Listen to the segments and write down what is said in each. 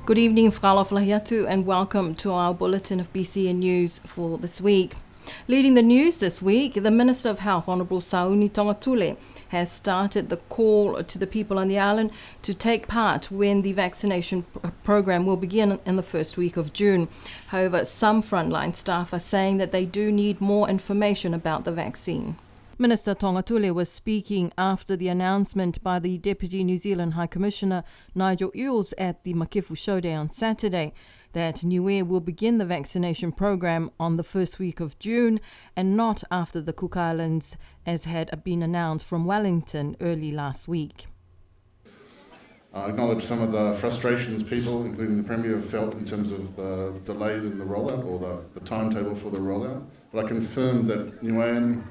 Good evening, Whakalahiatu, and welcome to our bulletin of BCN News for this week. Leading the news this week, the Minister of Health, Honourable Sauni Tongatule, has started the call to the people on the island to take part when the vaccination program will begin in the first week of June. However, some frontline staff are saying that they do need more information about the vaccine. Minister Tongatule was speaking after the announcement by the Deputy New Zealand High Commissioner Nigel Eales at the Makifu Show Day on Saturday that Niue will begin the vaccination program on the first week of June and not after the Cook Islands, as had been announced from Wellington early last week. I acknowledge some of the frustrations people, including the Premier, have felt in terms of the delays in the rollout or the timetable for the rollout. But I confirm that Niuean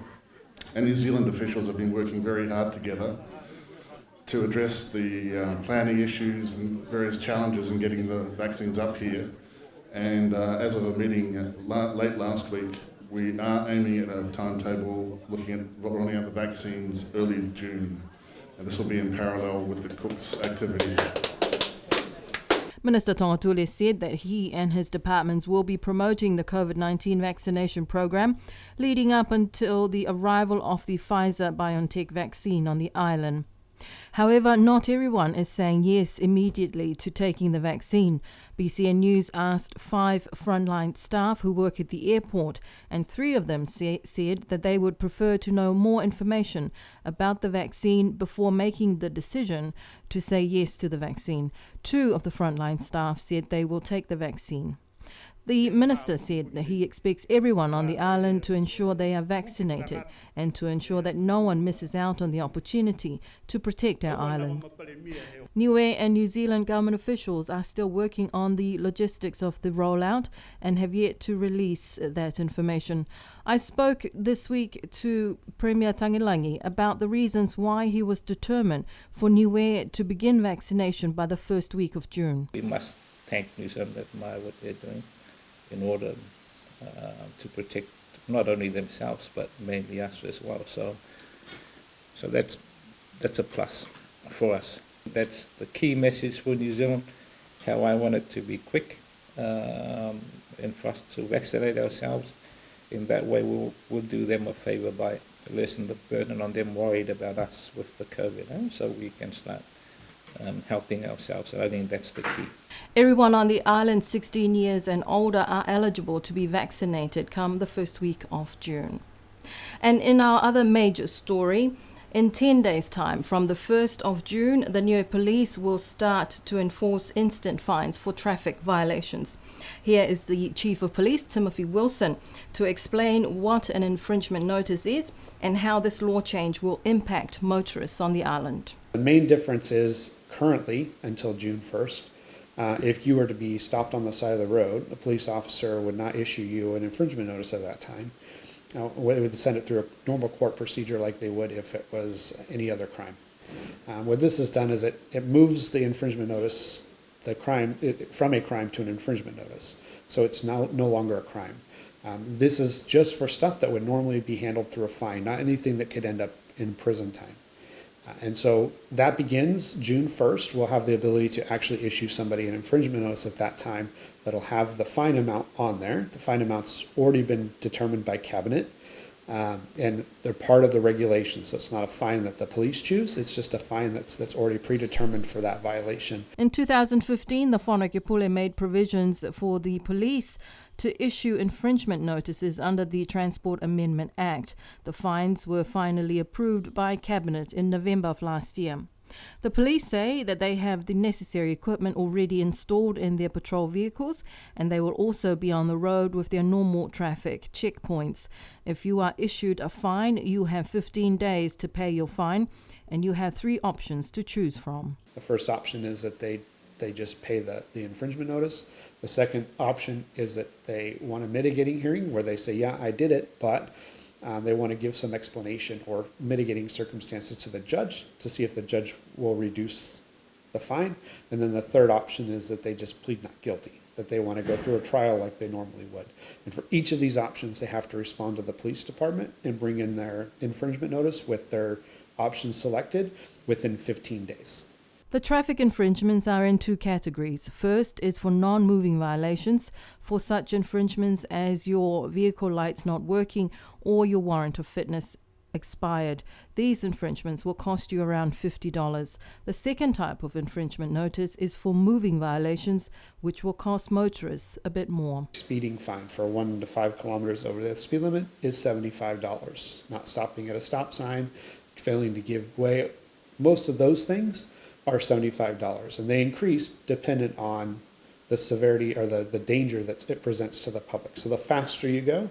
and New Zealand officials have been working very hard together to address the planning issues and various challenges in getting the vaccines up here. And as of a meeting late last week, we are aiming at a timetable looking at rolling out the vaccines early June. And this will be in parallel with the Cook's activity. Minister Tongatule said that he and his departments will be promoting the COVID-19 vaccination program leading up until the arrival of the Pfizer-BioNTech vaccine on the island. However, not everyone is saying yes immediately to taking the vaccine. BCN News asked 5 frontline staff who work at the airport, and 3 of them said that they would prefer to know more information about the vaccine before making the decision to say yes to the vaccine. 2 of the frontline staff said they will take the vaccine. The minister said that he expects everyone on the island to ensure they are vaccinated and to ensure that no one misses out on the opportunity to protect our island. Niue and New Zealand government officials are still working on the logistics of the rollout and have yet to release that information. I spoke this week to Premier Tagilangi about the reasons why he was determined for Niue to begin vaccination by the first week of June. We must thank New Zealand for what they're doing in order to protect not only themselves but mainly us as well. So that's a plus for us. That's the key message for New Zealand. How I want it to be quick and for us to vaccinate ourselves. In that way, we'll do them a favour by lessen the burden on them worried about us with the COVID, so we can start helping ourselves. I think that's the key. Everyone on the island 16 years and older are eligible to be vaccinated come the first week of June. And in our other major story, in 10 days' time, from the 1st of June, the Niue Police will start to enforce instant fines for traffic violations. Here is the Chief of Police, Timothy Wilson, to explain what an infringement notice is and how this law change will impact motorists on the island. The main difference is currently, until June 1st, if you were to be stopped on the side of the road, a police officer would not issue you an infringement notice at that time. They would send it through a normal court procedure like they would if it was any other crime. What this has done is it moves the infringement notice, from a crime to an infringement notice. So it's now no longer a crime. This is just for stuff that would normally be handled through a fine, not anything that could end up in prison time. And so that begins June 1st. We'll have the ability to actually issue somebody an infringement notice at that time that'll have the fine amount on there. The fine amount's already been determined by Cabinet, and they're part of the regulation. So it's not a fine that the police choose. It's just a fine that's already predetermined for that violation. In 2015, the Whanakepule made provisions for the police to issue infringement notices under the Transport Amendment Act. The fines were finally approved by Cabinet in November of last year. The police say that they have the necessary equipment already installed in their patrol vehicles, and they will also be on the road with their normal traffic checkpoints. If you are issued a fine, you have 15 days to pay your fine, and you have 3 options to choose from. The first option is that they just pay the infringement notice. The second option is that they want a mitigating hearing where they say, yeah, I did it, but they want to give some explanation or mitigating circumstances to the judge to see if the judge will reduce the fine. And then the third option is that they just plead not guilty, that they want to go through a trial like they normally would. And for each of these options, they have to respond to the police department and bring in their infringement notice with their options selected within 15 days. The traffic infringements are in two categories. First is for non-moving violations, for such infringements as your vehicle lights not working or your warrant of fitness expired. These infringements will cost you around $50. The second type of infringement notice is for moving violations, which will cost motorists a bit more. Speeding fine for 1 to 5 kilometers over the speed limit is $75. Not stopping at a stop sign, failing to give way, most of those things are $75, and they increase dependent on the severity or the danger that it presents to the public. So the faster you go,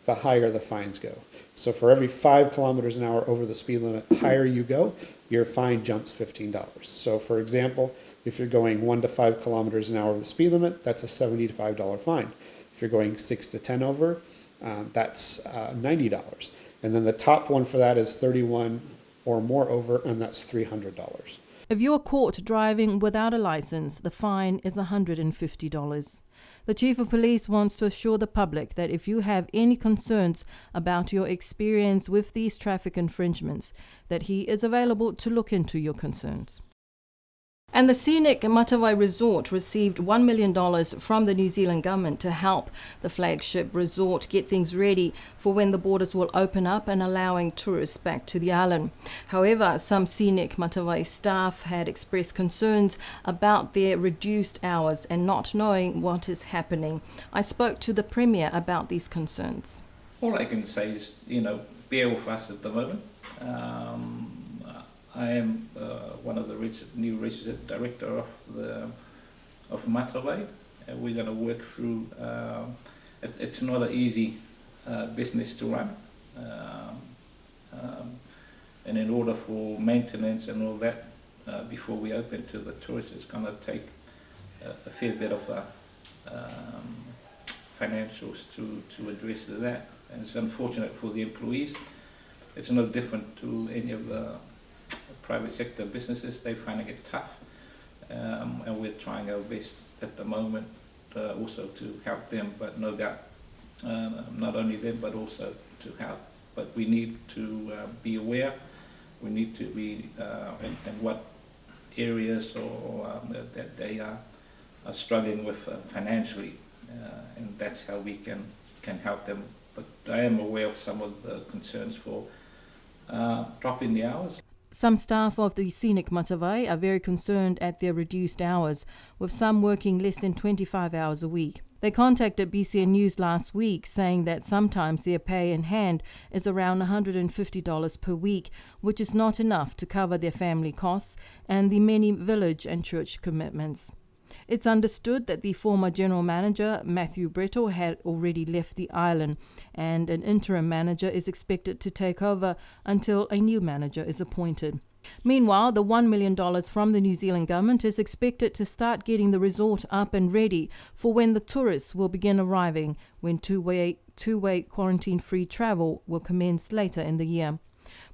the higher the fines go. So for every 5 kilometers an hour over the speed limit, higher you go, your fine jumps $15. So for example, if you're going 1 to 5 kilometers an hour over the speed limit, that's a $75 fine. If you're going 6 to 10 over, that's $90. And then the top one for that is 31 or more over, and that's $300. If you're caught driving without a license, the fine is $150. The Chief of Police wants to assure the public that if you have any concerns about your experience with these traffic infringements, that he is available to look into your concerns. And the scenic Matavai Resort received $1 million from the New Zealand government to help the flagship resort get things ready for when the borders will open up and allowing tourists back to the island. However, some scenic Matavai staff had expressed concerns about their reduced hours and not knowing what is happening. I spoke to the Premier about these concerns. All I can say is, bear with us at the moment. I am one of the new resident director of Matavai, and we're going to work through. It's not an easy business to run, and in order for maintenance and all that before we open to the tourists, it's going to take a fair bit of financials to address that. And it's unfortunate for the employees. It's no different to any of the private sector businesses. They're finding it tough, and we're trying our best at the moment also to help them, but no doubt not only them but also to help. But we need to be aware, we need to be in what areas or that they are struggling with financially, and that's how we can help them. But I am aware of some of the concerns for dropping the hours. Some staff of the Scenic Matavai are very concerned at their reduced hours, with some working less than 25 hours a week. They contacted BCN News last week saying that sometimes their pay in hand is around $150 per week, which is not enough to cover their family costs and the many village and church commitments. It's understood that the former general manager, Matthew Brettle, had already left the island, and an interim manager is expected to take over until a new manager is appointed. Meanwhile, the $1 million from the New Zealand government is expected to start getting the resort up and ready for when the tourists will begin arriving, when two-way quarantine-free travel will commence later in the year.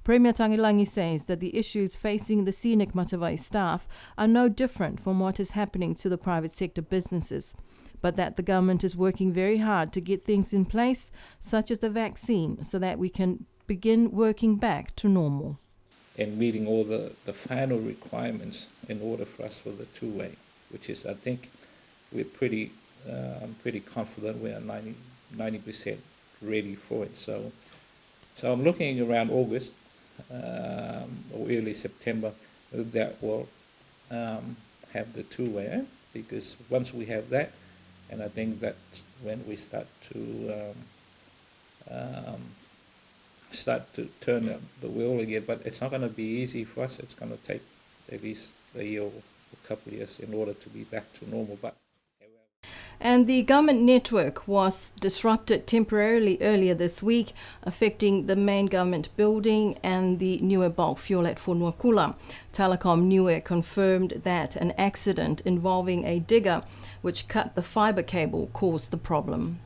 Premier Tangilangi says that the issues facing the Scenic Matavai staff are no different from what is happening to the private sector businesses, but that the government is working very hard to get things in place, such as the vaccine, so that we can begin working back to normal. And meeting all the final requirements in order for us for the two-way, which is, I think, we're pretty confident we are 90% ready for it. So I'm looking around August or early September that will have the two-way, because once we have that, and I think that's when we start to turn the wheel again. But it's not going to be easy for us. It's going to take at least a year or a couple of years in order to be back to normal. And the government network was disrupted temporarily earlier this week, affecting the main government building and the Niue bulk fuel at Fonuakula. Telecom Niue confirmed that an accident involving a digger which cut the fibre cable caused the problem.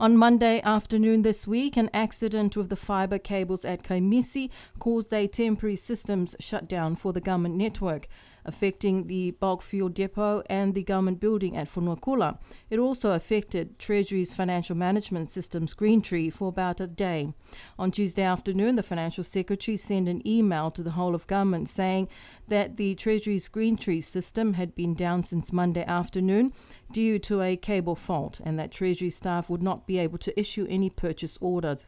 On Monday afternoon this week, an accident with the fibre cables at Kaimisi caused a temporary systems shutdown for the government network, affecting the bulk fuel depot and the government building at Whanuakula. It also affected Treasury's financial management systems Greentree for about a day. On Tuesday afternoon, the Financial Secretary sent an email to the whole of government saying that the Treasury's Greentree system had been down since Monday afternoon due to a cable fault, and that Treasury staff would not be able to issue any purchase orders.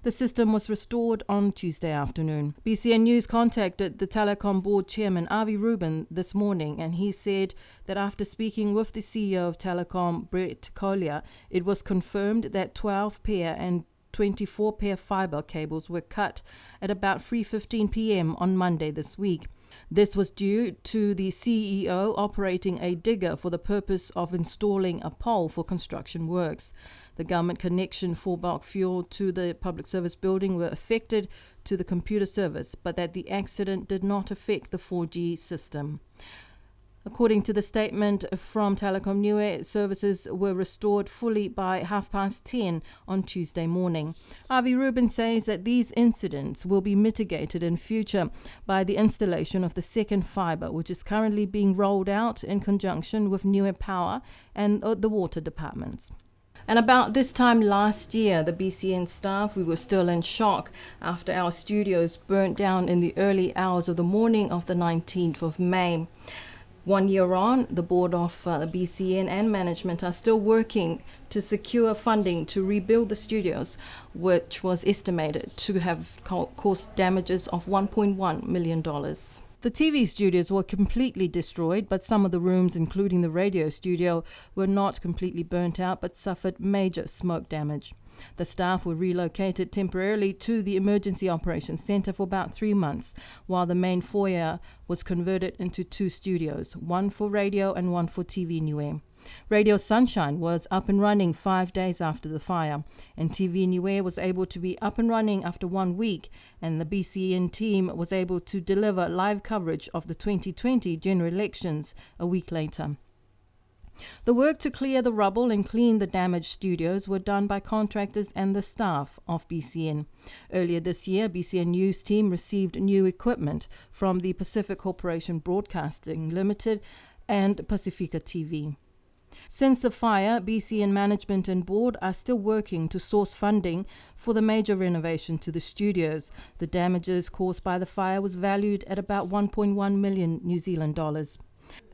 The system was restored on Tuesday afternoon. BCN News contacted the Telecom Board Chairman Avi Rubin this morning, and he said that after speaking with the CEO of Telecom, Brett Collier, it was confirmed that 12 pair and 24 pair fibre cables were cut at about 3:15 p.m. on Monday this week. This was due to the CEO operating a digger for the purpose of installing a pole for construction works. The government connection for bulk fuel to the public service building were affected to the computer service, but that the accident did not affect the 4G system. According to the statement from Telecom Niue, services were restored fully by 10:30 on Tuesday morning. Avi Rubin says that these incidents will be mitigated in future by the installation of the second fibre, which is currently being rolled out in conjunction with Niue Power and the water departments. And about this time last year, the BCN staff, we were still in shock after our studios burnt down in the early hours of the morning of the 19th of May. 1 year on, the board of the BCN and management are still working to secure funding to rebuild the studios, which was estimated to have caused damages of $1.1 million. The TV studios were completely destroyed, but some of the rooms, including the radio studio, were not completely burnt out but suffered major smoke damage. The staff were relocated temporarily to the Emergency Operations Centre for about 3 months, while the main foyer was converted into 2 studios, one for radio and one for TV Niue. Radio Sunshine was up and running 5 days after the fire, and TV Niue was able to be up and running after 1 week, and the BCN team was able to deliver live coverage of the 2020 general elections a week later. The work to clear the rubble and clean the damaged studios were done by contractors and the staff of BCN. Earlier this year, BCN News team received new equipment from the Pacific Corporation Broadcasting Limited and Pacifica TV. Since the fire, BCN management and board are still working to source funding for the major renovation to the studios. The damages caused by the fire was valued at about 1.1 million New Zealand dollars.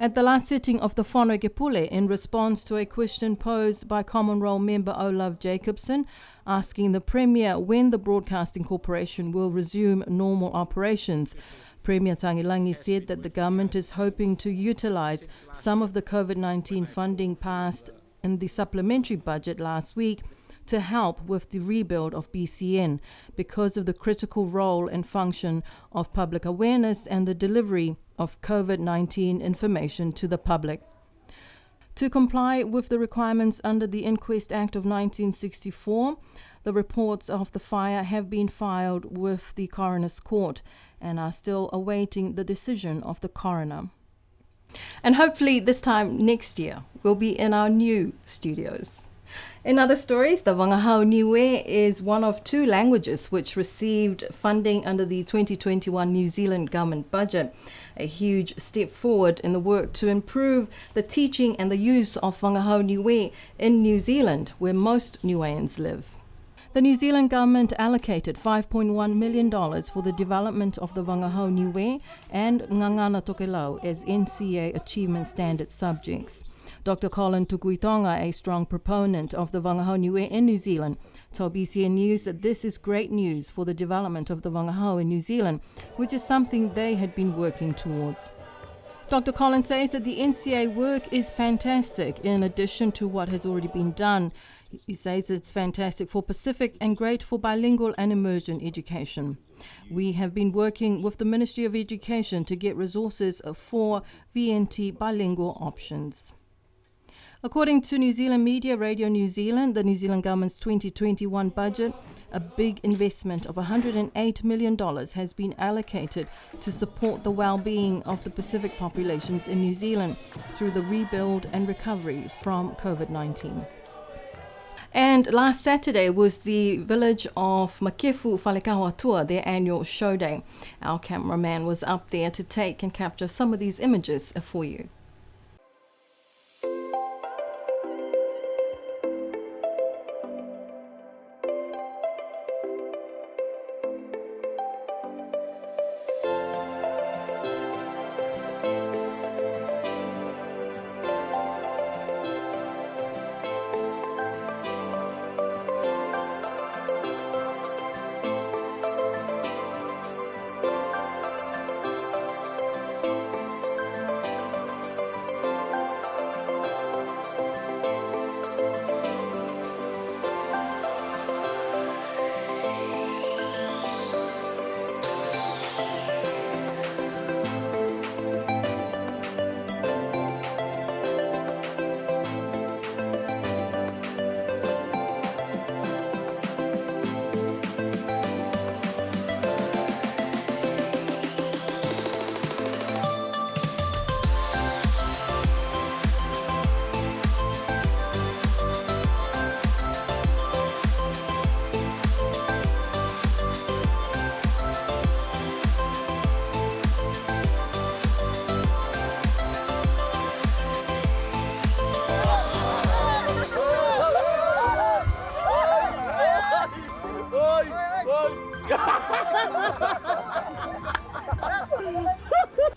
At the last sitting of the Whanokepule, in response to a question posed by Common Role member Olaf Jacobson, asking the Premier when the Broadcasting Corporation will resume normal operations, Premier Tangilangi said that the government is hoping to utilise some of the COVID-19 funding passed in the supplementary budget last week to help with the rebuild of BCN because of the critical role and function of public awareness and the delivery of COVID-19 information to the public. To comply with the requirements under the Inquest Act of 1964, the reports of the fire have been filed with the Coroner's Court and are still awaiting the decision of the coroner. And hopefully this time next year, we'll be in our new studios. In other stories, the Wangahau Niue is one of 2 languages which received funding under the 2021 New Zealand government budget, a huge step forward in the work to improve the teaching and the use of Wangahau Niue in New Zealand, where most Niueans live. The New Zealand government allocated $5.1 million for the development of the Wangahau Niue and Ngangana Tokelau as NCA Achievement Standard subjects. Dr. Colin Tukuitonga, a strong proponent of the Wangahau Niue in New Zealand, told BCN News that this is great news for the development of the Wangahau in New Zealand, which is something they had been working towards. Dr. Collins says that the NCA work is fantastic in addition to what has already been done. He says it's fantastic for Pacific and great for bilingual and immersion education. We have been working with the Ministry of Education to get resources for VNT bilingual options. According to New Zealand media, Radio New Zealand, the New Zealand government's 2021 budget, a big investment of $108 million has been allocated to support the well-being of the Pacific populations in New Zealand through the rebuild and recovery from COVID-19. And last Saturday was the village of Makefu Falekawa Tour, their annual show day. Our cameraman was up there to take and capture some of these images for you.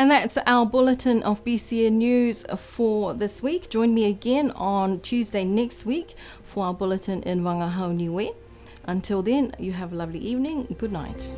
And that's our bulletin of BCN News for this week. Join me again on Tuesday next week for our bulletin in Wangahau Niue. Until then, you have a lovely evening. Good night.